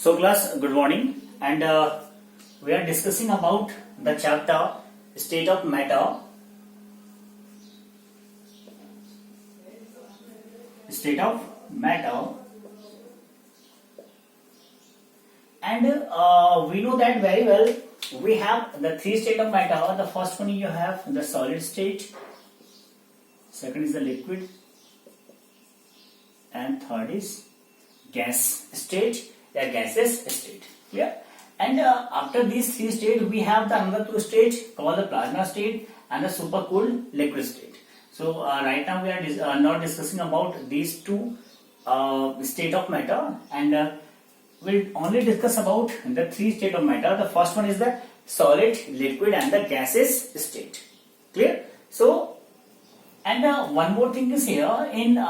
So class, good morning, and we are discussing about the chapter state of matter. State of matter, and we know that very well. We have the three state of matter. The first one you have the solid state, second is the liquid, and third is gas state. The gaseous state. Clear? And after these three states, we have the another two states called the plasma state and the supercooled liquid state. So right now we are not discussing about these two state of matter, and we'll only discuss about the three state of matter. The first one is the solid, liquid, and the gaseous state. Clear? So, and one more thing is here in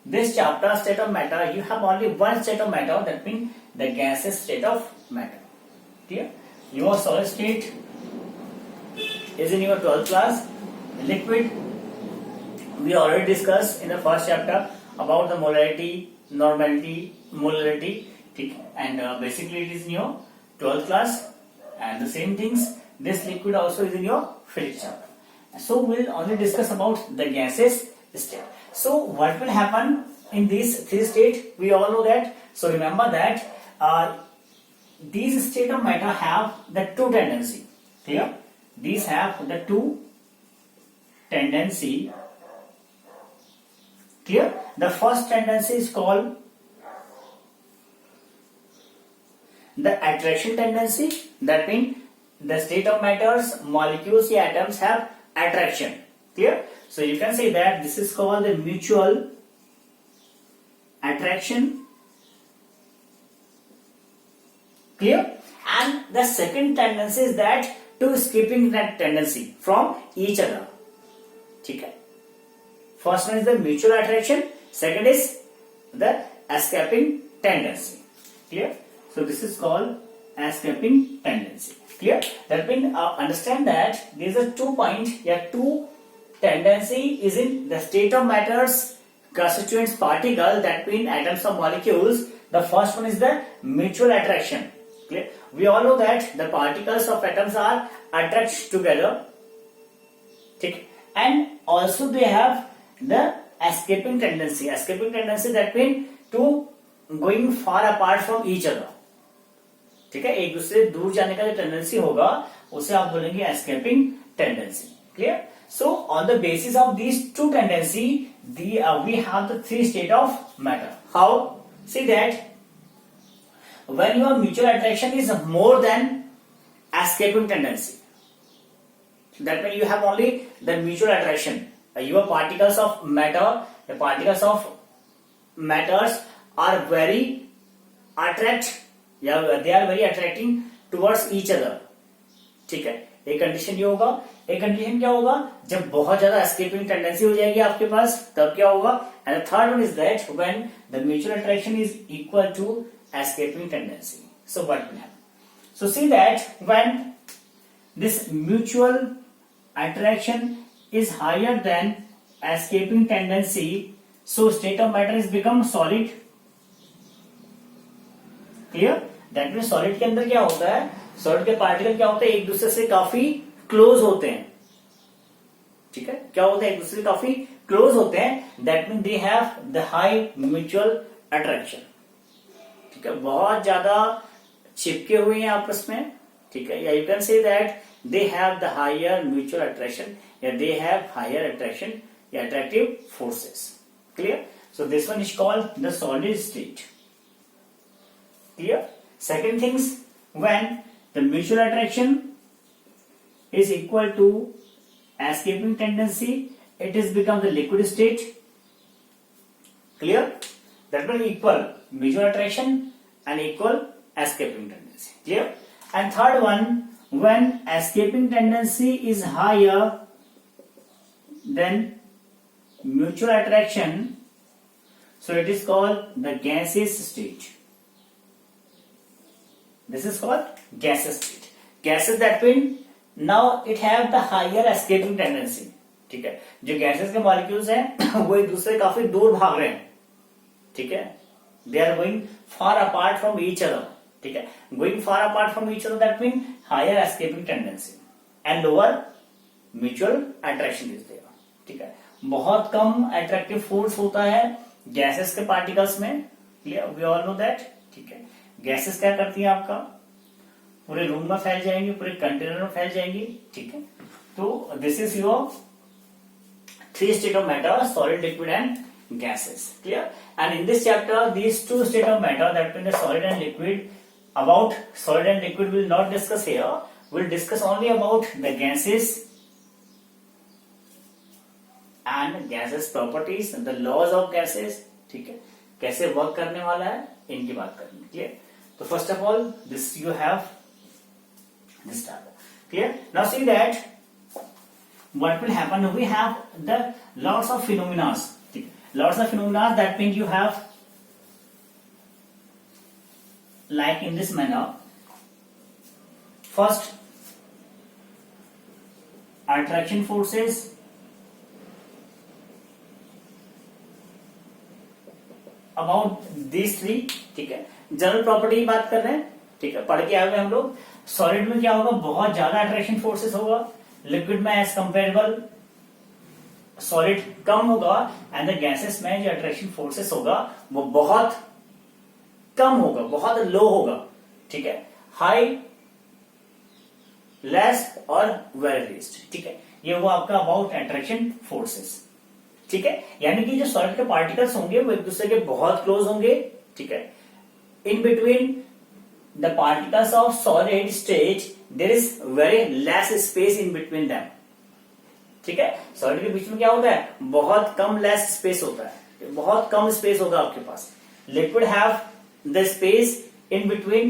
this chapter state of matter, you have only one state of matter, that means the gaseous state of matter. Clear? Your solid state is in your 12th class. Liquid, we already discussed in the first chapter about the molarity, normality, molarity, and basically it is in your 12th class. And the same things, this liquid also is in your physics chapter. So we'll only discuss about the gaseous state. So what will happen in these three states? We all know that. So remember that these state of matter have the two tendency. Clear? These have the two tendency. Clear? The first tendency is called the attraction tendency. That means the state of matters, molecules, the atoms have attraction. Clear? So you can say that this is called the mutual attraction. Clear? And the second tendency is that to escaping that tendency from each other. Okay. First one is the mutual attraction. Second is the escaping tendency. Clear? So this is called escaping tendency. Clear? That means understand that there is a 2 point, two tendency is in the state of matters constituents particle, that means atoms or molecules. The first one is the mutual attraction. Clear? We all know that the particles of atoms are attracted together. Okay. And also they have the escaping tendency. Escaping tendency, that means to going far apart from each other. ठीक है, एक दूसरे दूर जाने का जो tendency होगा उसे आप बोलेंगे escaping tendency. Clear? So on the basis of these two tendency, we have the three state of matter. How? See that when your mutual attraction is more than escaping tendency, that means you have only the mutual attraction. Your particles of matter, the particles of matters are very they are very attracting towards each other. ठीक है, एक condition ये होगा. एक condition क्या होगा, जब बहुत ज्यादा एस्केपिंग टेंडेंसी हो जाएगी आपके पास, तब क्या होगा. And the third one is that when the mutual attraction is equal to escaping tendency. So what will happen? So see that when this mutual attraction is higher than escaping tendency, so state of matter is become solid. Clear? That mean solid के अंदर क्या होता है, solid के particle क्या होते हैं, एक दूसरे से काफी क्लोज होते हैं. ठीक है, क्या होते हैं, एक दूसरे से काफी क्लोज होते हैं. That mean they have the high mutual attraction. ठीक है, बहुत ज्यादा चिपके हुए हैं आपस में. ठीक है, या you can say that they have the higher mutual attraction, या दे हैव हायर अट्रैक्शन या attractive forces. Clear? So this one is called the solid state. Clear? Second things, when the mutual attraction is equal to escaping tendency, it is become the liquid state. Clear? That will equal mutual attraction and equal escaping tendency. Clear? And third one, when escaping tendency is higher than mutual attraction, so it is called the gaseous state. This is called gaseous state. Gases, that means now it have the higher escaping tendency. ठीक है, जो gases के molecules हैं वो एक दूसरे काफी दूर भाग रहे हैं. ठीक है, they are going far apart from each other, ठीक है, going far apart from each other that mean higher escaping tendency and lower mutual attraction is there, ठीक है। बहुत कम अट्रैक्टिव फोर्स होता है गैसेस के पार्टिकल्स में, clear, we all know that, ठीक है। गैसेस क्या करती है, आपका पूरे रूम में फैल जाएंगी, पूरे कंटेनर में फैल जाएंगी, ठीक है। तो this is your three state of matter, solid, liquid and gases, clear? And in this chapter these two state of matter, that means the solid and liquid, about solid and liquid will not discuss here, we'll discuss only about the gases and gases properties and the laws of gases, ठीक है, कैसे work करने वाला है इनकी बात करेंगे, clear. तो first of all this you have this tablet, clear? Now see that what will happen, we have the lots of phenomena, lots of phenomena, that means you have like in this manner, first attraction forces, about these three, ठीक है, general property की बात कर रहे हैं, ठीक है, पढ़ के आए हुए हम लोग। सॉलिड में क्या होगा, बहुत ज्यादा अट्रैक्शन फोर्सेस होगा, लिक्विड में एज कंपेरेबल सॉलिड कम होगा, एंड द गैसेस में जो अट्रैक्शन फोर्सेस होगा वो बहुत कम होगा, बहुत लो होगा, ठीक है, हाई, लेस और वेरी लीस्ट, ठीक है। ये हुआ आपका अबाउट अट्रैक्शन फोर्सेस, ठीक है। यानी कि जो सॉलिड के पार्टिकल्स होंगे वो एक दूसरे के बहुत क्लोज होंगे, ठीक है। In between the particles of solid stage there is very less space in between them, ठीक है। सॉलिड के बीच में क्या होता है, बहुत कम लेस स्पेस होता है, बहुत कम स्पेस होगा आपके पास। Liquid have the space in between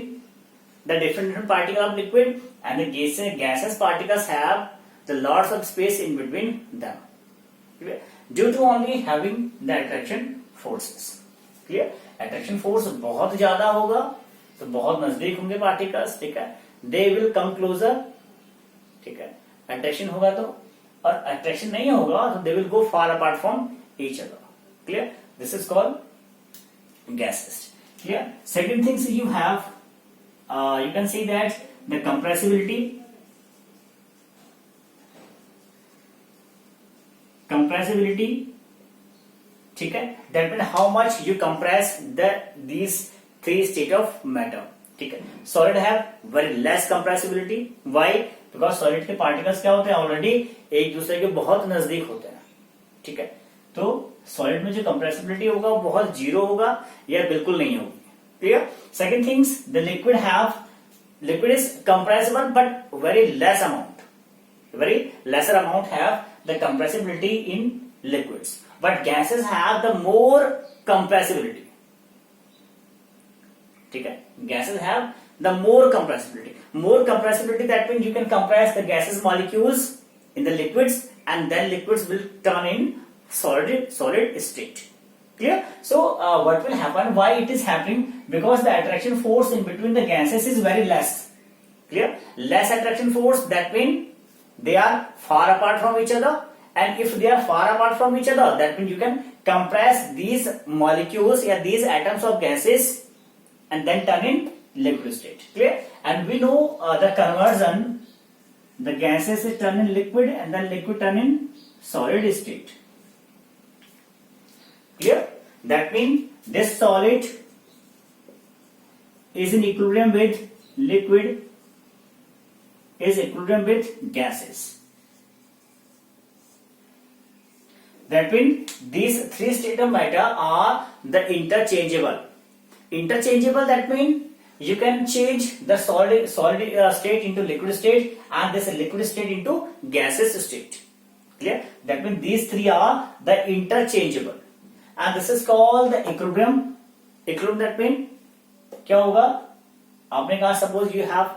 the different particle of liquid, and the gases particles have the lots of space in between them, due to only having the attraction forces, clear. Attraction force बहुत ज्यादा होगा तो बहुत नजदीक होंगे particles, ठीक है, they will come closure, ठीक है, अट्रैक्शन होगा तो, और अट्रैक्शन नहीं होगा तो they will go far apart from each other, clear. This is called gases, clear. Second things you have, you can see that the compressibility, ठीक है, that mean how much you compress these three state of matter, ठीक है। Solid have very less compressibility, why, because solid के particles क्या होते हैं, already एक दूसरे के बहुत नजदीक होते हैं, ठीक है। तो सॉलिड में जो कंप्रेसिबिलिटी होगा वो बहुत जीरो होगा या बिल्कुल नहीं होगी, clear. Second things, the liquid is compressible but very less amount, very lesser amount have the compressibility in liquids, but gases have the more compressibility, ठीक है। gases have the more compressibility, that means you can compress the gases molecules in the liquids and then liquids will turn in solid state, clear। So what will happen, why it is happening, because the attraction force in between the gases is very less, clear, less attraction force, that means they are far apart from each other, and if they are far apart from each other, that means you can compress these molecules or these atoms of gases and then turn in liquid state, clear। And we know the conversion, the gases is turn in liquid and then liquid turn in solid state, clear। That means this solid is in equilibrium with liquid, is equilibrium with gases, that means these three state of matter are the interchangeable, that means you can change the solid state into liquid state and this liquid state into gaseous state, clear। that means these three are the interchangeable and this is called the equilibrium, that means क्या होगा, आपने कहा suppose you have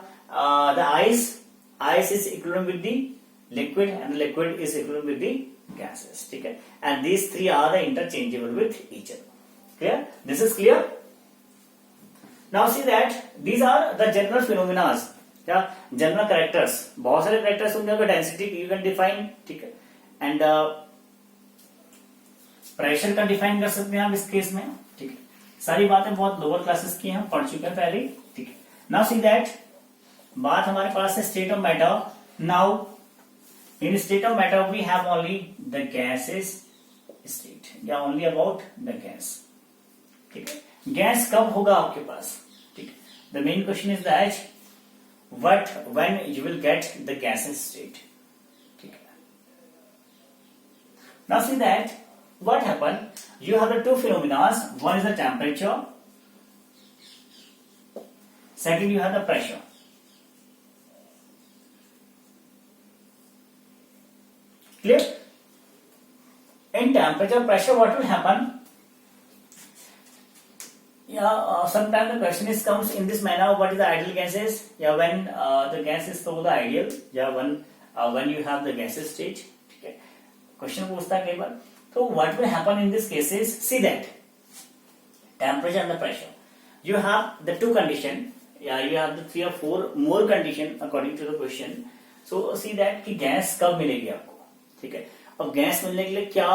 the ice is equivalent with the liquid and the liquid is equivalent with the gases, ठीक है, and these three are the interchangeable with each other, clear। this is clear। now see that these are the general phenomena, या general characters, बहुत सारे characters होंगे, density you can define, ठीक है, and pressure का define कर सकते हैं आप इस केस में, ठीक है। सारी बातें बहुत लोअर क्लासेस की हम पढ़ चुके हैं पहले, ठीक है। नाउ सी दैट, बात हमारे पास है state of matter. Now in state of matter we have only the gases state, या ओनली अबाउट द गैस, ठीक है। गैस कब होगा आपके पास, ठीक है। The main question is that what when you will get the gaseous state, ठीक है। Now see that what happened, you have the two phenomena, one is the temperature, second you have the pressure, clear? In temperature pressure what will happen, sometimes the question is comes in this manner, what is the ideal gases, when the gas is so the ideal, when you have the gaseous state, ठीक है। Question पूछता है कई बार, तो what will happen in this cases, see that temperature and the pressure, you have the two condition, you have the 3 or 4 more condition according to the question. So see that कि gas कब मिलेगी आपको, ठीक है। अब gas मिलने के लिए क्या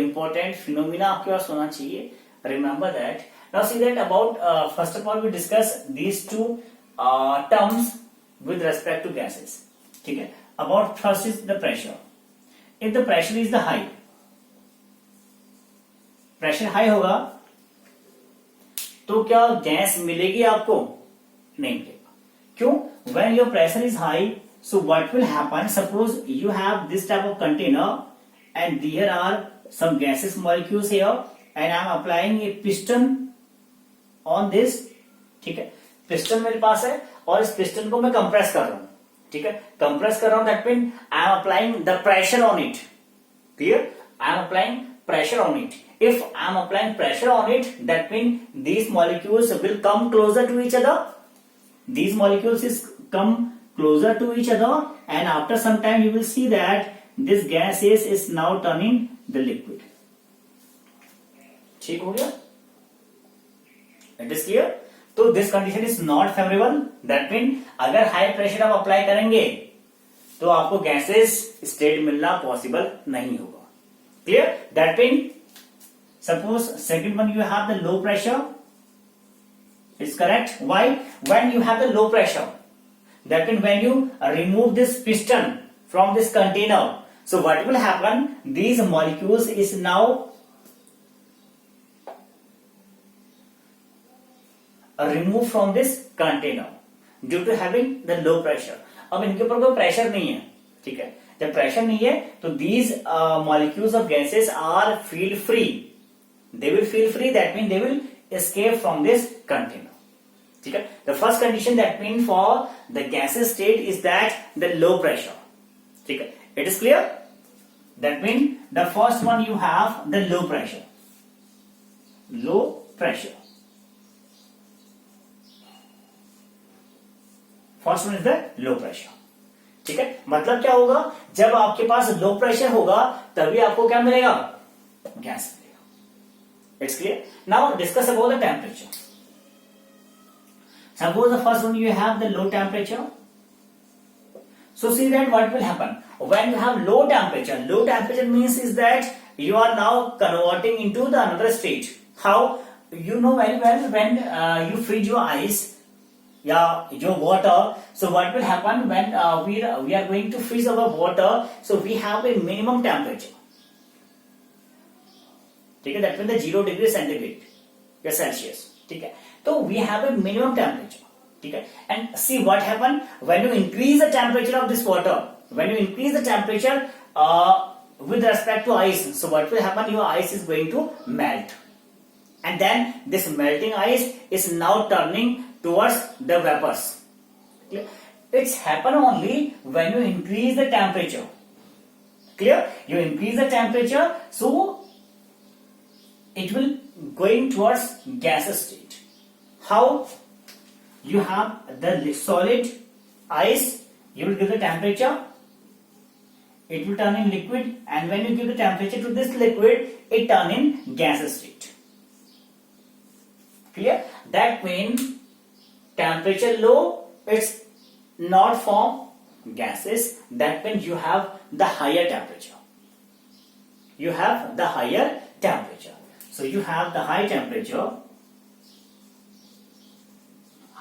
इंपॉर्टेंट फिनोमिना आपके पास होना चाहिए, remember that. Now see that about first of all we discuss these two terms with respect to gases, ठीक है। About first is the pressure. If the pressure is the high, pressure high होगा तो क्या gas मिलेगी आपको, नहीं मिलेगा। क्यों? When your pressure is high, so what will happen, suppose you have this type of container and there are some gaseous molecules here and I am applying a piston on this, ठीक है। Piston मेरे पास है और इस piston को मैं compress कर रहा हूं, ठीक है। कंप्रेस कर रहा हूं, that mean I am applying the pressure on it, clear. I am applying pressure on it, if I am applying pressure on it, that mean these molecules will come closer to each other, these molecules is come closer to each other and after some time you will see that this gas is now turning the liquid, ठीक हो गया, it is clear. तो this condition is not favourable, that mean अगर high pressure आप apply करेंगे तो आपको gases state मिलना पॉसिबल नहीं होगा, clear. That mean suppose second one you have the low pressure, it's correct. Why? When you have the low pressure, that mean when you remove this piston from this container, so what will happen, these molecules is now remove from this container due to having the low pressure. अब इनके ऊपर कोई pressure नहीं है, ठीक है। जब pressure नहीं है तो these molecules of gases are feel free, they will feel free, that mean they will escape from this container, ठीक है। The first condition that mean for the gases state is that the low pressure, ठीक है। It is clear, that mean the first one you have the low pressure, low pressure, first one is the low pressure, ठीक है। मतलब क्या होगा, जब आपके पास low pressure होगा तभी आपको क्या मिलेगा, गैस मिलेगा, it's clear. Now discuss about the temperature. Suppose the first one you have the low temperature, so see that what will happen when you have low temperature, low temperature means is that you are now converting into the another state. How? You know very well when you freeze your ice, your water, so what will happen when we are going to freeze our water, so we have a minimum temperature, ठीक है, that means the 0 degree centigrade या Celsius, ठीक है। तो we have a minimum temperature, ठीक है। And see what happen when you increase the temperature of this water, when you increase the temperature with respect to ice, so what will happen, your ice is going to melt, and then this melting ice is now turning towards the vapors. It's happen only when you increase the temperature. Clear? You increase the temperature, so it will going towards gaseous state. How? You have the solid ice, you will give the temperature, it will turn in liquid, and when you give the temperature to this liquid, it turn in gaseous state. Clear? That means temperature low, it's not form gases, that means you have the higher temperature, you have the higher temperature, so you have the high temperature,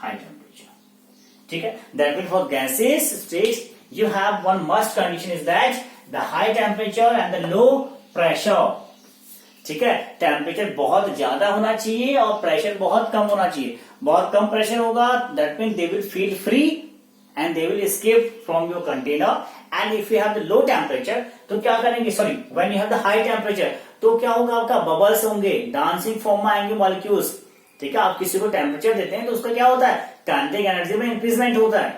high temperature. ठीक है, that means for gaseous state you have one must condition is that the high temperature and the low pressure. ठीक है, temperature बहुत ज्यादा होना चाहिए और pressure बहुत कम होना चाहिए. बहुत कम प्रेशर होगा, that mean they will feel free and they will escape from your container. And if you have the low temperature तो क्या करेंगे, sorry when you have the high temperature तो क्या होगा, आपका बबल्स होंगे, डांसिंग फॉर्म में आएंगे मॉलिक्यूल्स. ठीक है, आप किसी को टेम्परेचर देते हैं तो उसका क्या होता है, काइनेटिक एनर्जी में इंक्रीजमेंट होता है.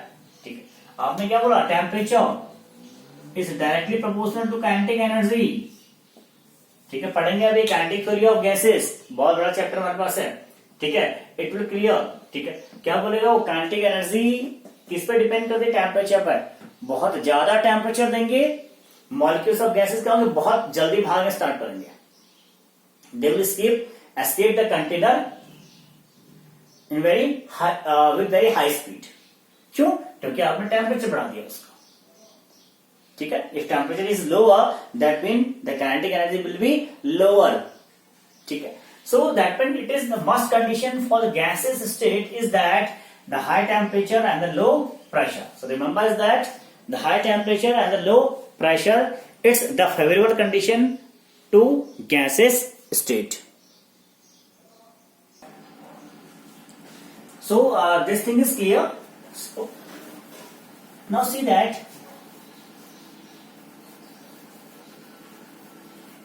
ठीक है, आपने क्या बोला, temperature is directly proportional to kinetic energy. ठीक है, पढ़ेंगे अभी काइनेटिक थ्योरी ऑफ गैसेस, बहुत बड़ा चैप्टर हमारे पास है. ठीक है, इट विल क्लियर. ठीक है, क्या बोलेगा वो, काइनेटिक एनर्जी किस पे डिपेंड करती है, टेम्परेचर पर. बहुत ज्यादा टेम्परेचर देंगे, मॉलिक्यूल्स ऑफ गैसेस क्या होंगे, बहुत जल्दी भागना स्टार्ट करेंगे. दे will escape the container in with very high speed. क्यों, क्योंकि आपने टेम्परेचर बढ़ा दिया उसका. ठीक है, if temperature is lower that mean the kinetic energy will be lower. ठीक है, so that mean it is the must condition for the gases state is that the high temperature and the low pressure. So remember is that the high temperature and the low pressure is the favorable condition to gaseous state. So this thing is clear. So now see that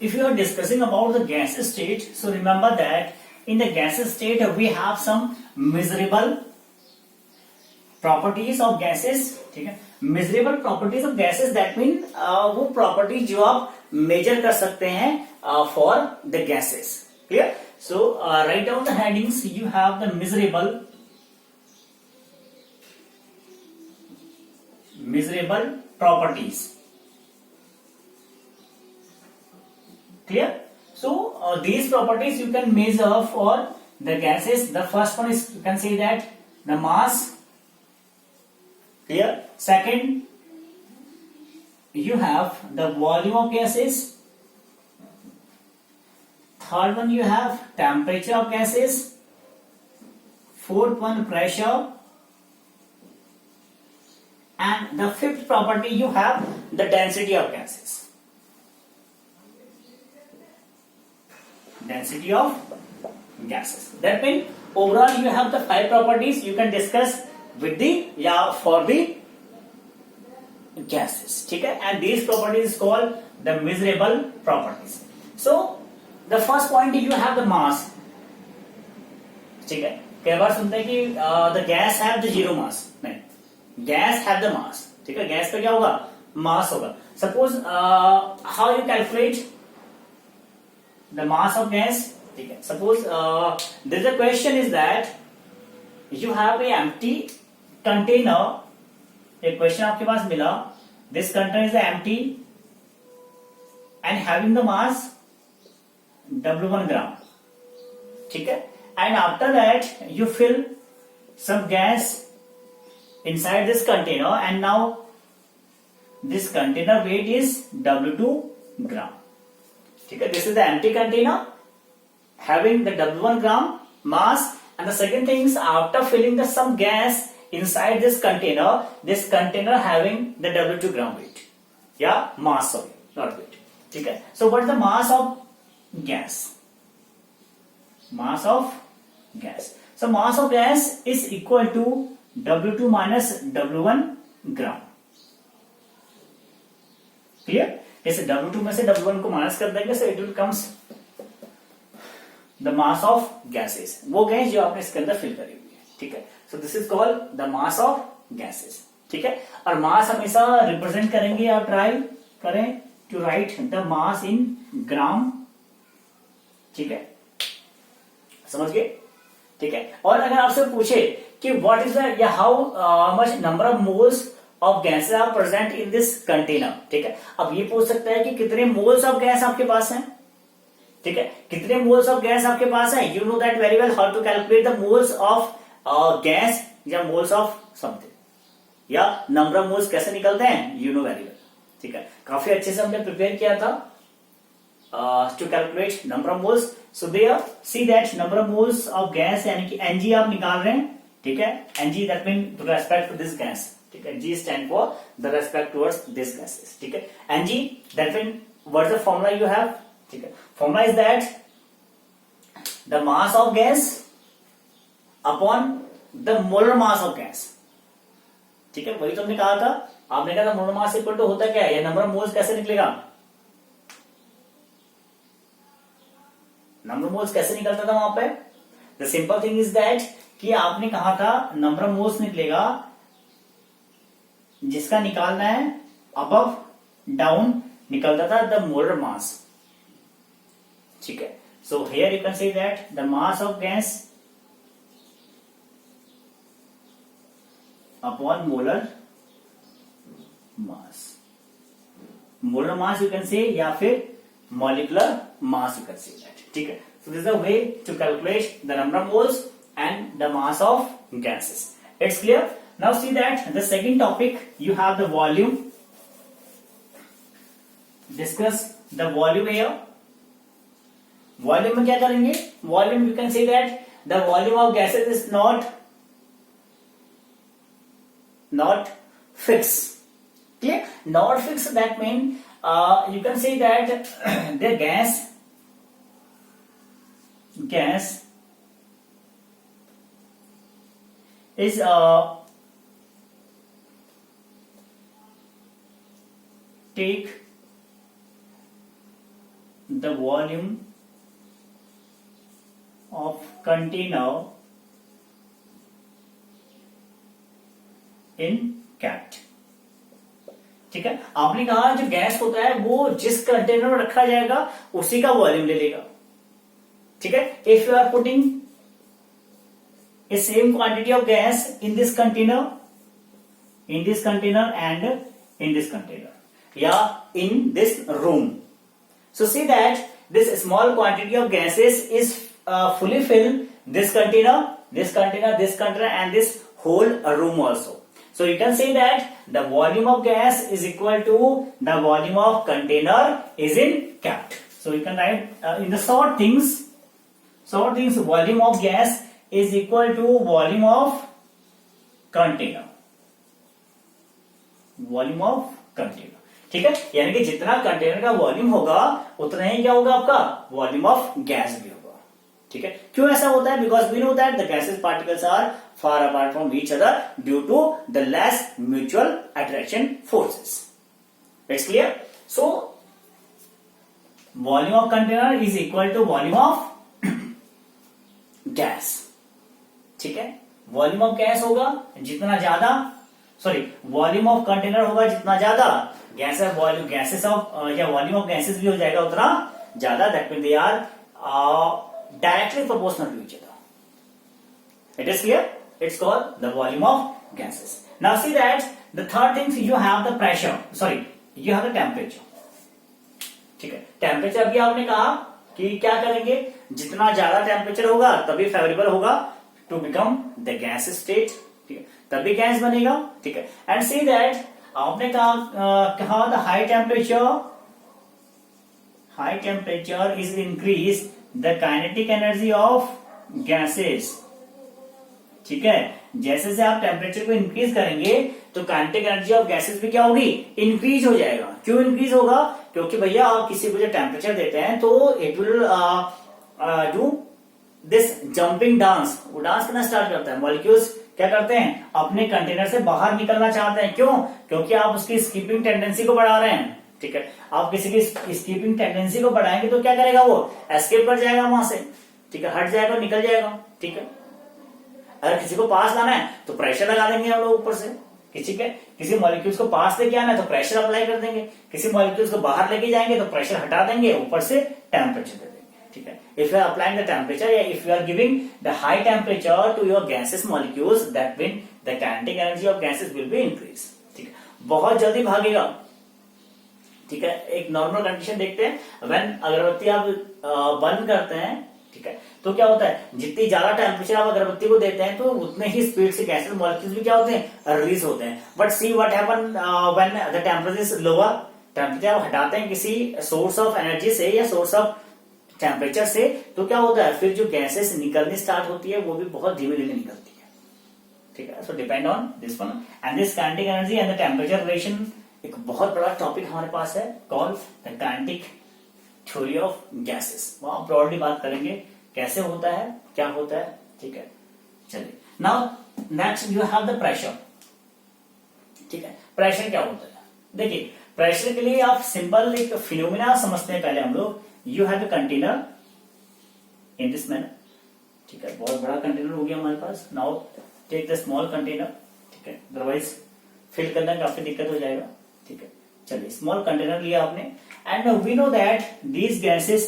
if you are discussing about the gaseous state, so remember that in the gaseous state we have some measurable properties of gases. ठीक है, measurable properties of gases that mean वो property जो आप major कर सकते हैं for the gases. Clear, so write down the headings. You have the measurable properties. Clear, so these properties you can measure for the gases. The first one is, you can say that the mass. Clear, second you have the volume of gases. Third one you have temperature of gases. Fourth one pressure. And the fifth property you have the density of gases. Density of gases. That means overall you have the 5 properties you can discuss with the for the gases. ठीक है, and these properties is called the measurable properties. So the first point you have the mass. ठीक है, कई बार सुनते हैं कि the gas have the zero mass. नहीं, gas have the mass. ठीक है, गैस पे क्या होगा, मास होगा. Suppose how you calculate the mass of gas. ठीक है, suppose there is a question is that you have a empty container. एक क्वेश्चन आपके पास मिला, this container is empty and having the mass W1 gram. ठीक है, and after that you fill some gas inside this container and now this container weight is W2 gram. ठीक है, this is the empty container having the W1 gram mass. And the second thing is, after filling the some gas inside this container having the W2 gram weight. Yeah, mass, sorry, not weight. ठीक है, so what is the mass of gas? Mass of gas. So mass of gas is equal to W2 minus W1 gram. Clear? जैसे W2 में से W1 को minus कर देंगे, so it will comes the mass of gases. वो gas जो आपने इसके अंदर फिल करी हुई है. ठीक है, so this is called the mass of gases. ठीक है, और मास हमेशा रिप्रेजेंट करेंगे, आप ट्राई करें टू राइट द मास इन ग्राम. ठीक है, समझ गए. ठीक है, और अगर आपसे पूछे कि व्हाट इज द या how much number of moles of gases are present in this container. ठीक है, अब ये पूछ सकता है कि कितने मोल्स ऑफ गैस आपके पास हैं. ठीक है, कितने मोल्स ऑफ गैस आपके पास है. You know that very well how to calculate the moles of gas या मोल्स ऑफ समथिंग, या नंबर ऑफ मोल्स कैसे निकलते हैं, यू नो वेरी वेल. ठीक है, काफी अच्छे से हमने प्रिपेयर किया था to calculate number of moles. So there see that number of moles of gas यानी कि एनजी आप निकाल रहे हैं. ठीक है, and G that mean to respect to this gas, ठीक है, G stand for the respect towards this gases, ठीक है, and G that mean what is the formula you have, ठीक है, formula is that the mass of gas upon the molar mass of gas, ठीक है, वही तो हमने कहा था, आपने कहा था मोलर मास इक्वल टू होता क्या है, या नंबर ऑफ मोल्स कैसे निकलेगा, नंबर ऑफ मोल्स कैसे निकलता था वहां पे, the simple thing is that कि आपने कहा था नंबर ऑफ मोल्स निकलेगा जिसका निकालना है अबव डाउन निकलता था द मोलर मास, ठीक है, so here you can say that the mass of gas upon molar mass, molar mass you can से या फिर molecular mass you can say that, ठीक है, so this is a way to calculate the number of moles and the mass of gases. It's clear. Now see that the second topic you have the volume. Discuss the volume here. Volume में क्या करेंगे, volume you can say that the volume of gases is not fixed. Clear? Not fixed, that means you can say that the gas is take the volume of container in cat, ठीक है, आपने कहा जो gas होता है वो जिस container में रखा जाएगा उसी का वॉल्यूम ले लेगा, ठीक है, if you are putting a same quantity of gas in this container and in this container, या in this room, so see that this small quantity of gases is fully fill this container and this whole room also. So you can say that the volume of gas is equal to the volume of container is in cat. So you can write in the short things volume of gas is equal to volume of container, ठीक है, यानी कि जितना container का volume होगा उतना ही क्या होगा आपका वॉल्यूम ऑफ गैस भी होगा, ठीक है, क्यों ऐसा होता है, because we know that the gases particles are far apart from each other due to the less mutual attraction forces, it's clear, so volume of container is equal to volume of gas, ठीक है, volume of gas होगा जितना ज्यादा, volume of container होगा जितना ज्यादा, gases of या volume of gases भी हो जाएगा उतना ज्यादा, that mean they are directly proportional to each other, it is clear, it's called the volume of gases. Now see that the third thing you have the pressure, you have the temperature, ठीक है, temperature भी आपने कहा कि क्या करेंगे, जितना ज्यादा टेम्परेचर होगा तभी फेवरेबल होगा to become the gas state, ठीक है, तभी गैस बनेगा, ठीक है, एंड सी दैट आपने कहा the high temperature is increase the kinetic energy of gases, ठीक है, जैसे से आप टेम्परेचर को इंक्रीज करेंगे तो काइनेटिक एनर्जी ऑफ गैसेस भी क्या होगी, इंक्रीज हो जाएगा. क्यों इंक्रीज होगा, क्योंकि भैया आप किसी को जो टेम्परेचर देते हैं तो it will do this jumping dance, वो डांस करना स्टार्ट करता है, मॉलिक्यूल्स क्या करते हैं अपने कंटेनर से बाहर निकलना चाहते हैं, क्यों, क्योंकि आप उसकी स्कीपिंग टेंडेंसी को बढ़ा रहे हैं, ठीक है, आप किसी की स्कीपिंग टेंडेंसी को बढ़ाएंगे तो क्या करेगा, वो एस्केप कर जाएगा वहां से, ठीक है, हट जाएगा, निकल जाएगा, ठीक है, अगर किसी को पास लाना है तो प्रेशर लगा देंगे हम लोग ऊपर से, किसी मॉलिक्यूल्स को पास लेके आना है तो प्रेशर अप्लाई कर देंगे, किसी मॉलिक्यूल्स को बाहर लेके जाएंगे तो प्रेशर हटा देंगे, ऊपर से टेम्परेचर दे देंगे, ठीक है, if you are applying the temperature, if you are giving the high temperature to your gaseous molecules, that means the kinetic energy of gases will be increased, ठीक है, बहुत जल्दी भागेगा, ठीक है, एक नॉर्मल कंडीशन देखते हैं, व्हेन अगरबत्ती आप बंद करते हैं, ठीक है, तो क्या होता है, जितनी ज्यादा टेम्परेचर आप अगरबत्ती को देते हैं तो उतने ही स्पीड से गैसेस मॉलिक्यूल्स भी क्या होते हैं, रिलीज होते हैं, but see what happen when the temperature is lower, temperature आप हटाते हैं किसी सोर्स ऑफ एनर्जी से या सोर्स ऑफ टेम्परेचर से, तो क्या होता है, फिर जो गैसेस निकलनी स्टार्ट होती है वो भी बहुत धीमे धीमे निकलती है, ठीक है. सो depend on this one and this kinetic energy and the temperature relation एक बहुत बड़ा टॉपिक हमारे पास है called the kinetic theory of gases. वहां ब्रॉडली बात करेंगे कैसे होता है, क्या होता है. ठीक है, चलिए. Now next you have the pressure. ठीक है, प्रेशर क्या होता है? देखिए, प्रेशर के लिए आप सिंपल एक फिनोमिना समझते हैं पहले हम लोग. You have the container in this manner. ठीक है, बहुत बड़ा कंटेनर हो गया हमारे पास. Now take the small container. ठीक है, अदरवाइज फिल करना काफी दिक्कत हो जाएगा. ठीक है, चलिए, स्मॉल कंटेनर लिया आपने and we know that these gases,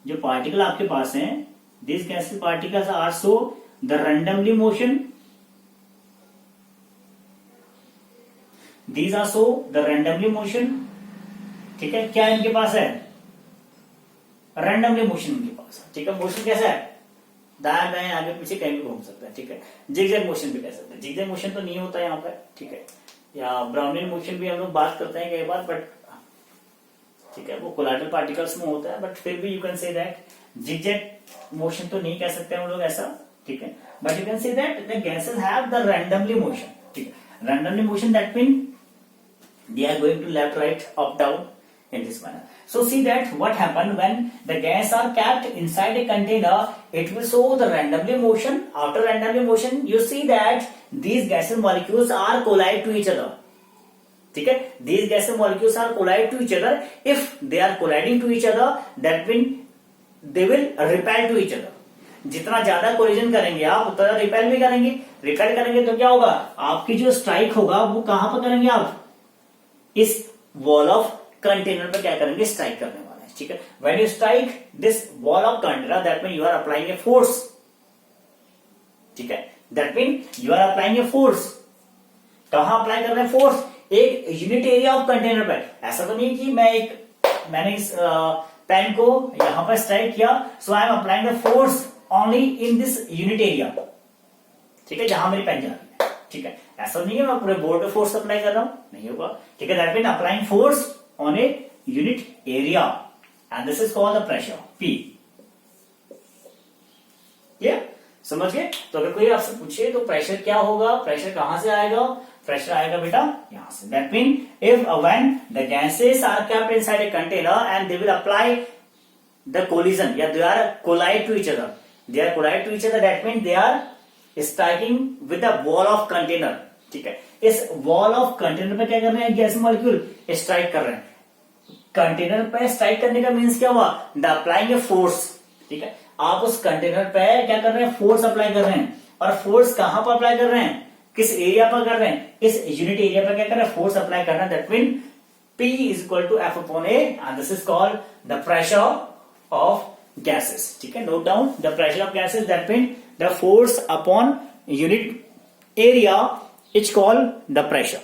जो पार्टिकल आपके पास हैं, these gases particles are so the randomly motion. These are so the randomly motion. ठीक है, क्या इनके पास है? रैंडमली मोशन इनके पास. ठीक है, मोशन कैसा है? दाएं बाएं आगे पीछे कहीं भी घूम सकता है. ठीक है, जिगजैग मोशन भी कह सकते हैं. जिगजैग मोशन तो नहीं होता है यहाँ पर. ठीक है, या ब्राउनियन मोशन भी हम लोग बात करते हैं कई बार, बट ठीक है, वो कोलाइडल पार्टिकल्स में होता है. बट फिर भी you can say that zigzag motion तो नहीं कह सकते हम लोग ऐसा. ठीक है, but you can say that the gases have the randomly motion. ठीक है, randomly motion that mean they are going to left, right, up, down in this manner. So see that what happened when the gas are kept inside a container, it will show the randomly motion. After randomly motion, you see that these gaseous molecules are collide to each other. ठीक है, these gaseous molecules are collide to each other. If they are colliding to each other, that means they will repel to each other. जितना ज्यादा collision करेंगे आप उतना repel भी करेंगे. Repel करेंगे तो क्या होगा? आपकी जो स्ट्राइक होगा वो कहां पर करेंगे आप? इस वॉल ऑफ कंटेनर पे क्या करेंगे? स्ट्राइक करने वाले हैं. ठीक है, when you strike this wall of container, that mean you are applying a force. ठीक है, that mean you are applying a force. कहां अप्लाई कर रहे हैं फोर्स? एक यूनिट एरिया ऑफ कंटेनर पे. ऐसा तो नहीं कि मैंने इस पेन को यहां पर स्ट्राइक किया, so I am applying the force only in this unit area. ठीक है, जहां मेरी पेन जा रही है. ठीक है, ऐसा नहीं है मैं पूरे बोर्ड पे फोर्स अप्लाई कर रहा हूं, नहीं होगा. ठीक है, that mean applying force on a unit area and this is called the pressure P. ये समझ गए? तो अगर कोई आपसे पूछे तो प्रेशर क्या होगा, प्रेशर कहां से आएगा? प्रेशर आएगा बेटा यहां से. That mean if when the gases are kept inside a container and they will apply the collision या they are collide to each other. They are collide to each other, that mean they are striking with the wall of container. ठीक है, इस wall of container पे क्या कर रहे हैं? Gas molecule strike कर रहे हैं. कंटेनर पे स्ट्राइक करने का मीन्स क्या हुआ? The applying a force. ठीक है, आप उस कंटेनर पे क्या कर रहे हैं? फोर्स अप्लाई कर रहे हैं. और फोर्स कहां पर अप्लाई कर रहे हैं? किस एरिया पर कर रहे हैं? इस यूनिट एरिया पर क्या कर रहे हैं? फोर्स अप्लाई करना. That mean P is equal to F upon A and this is called the pressure of gases. ठीक है, note down the pressure of gases, that means the force upon unit area is called the pressure.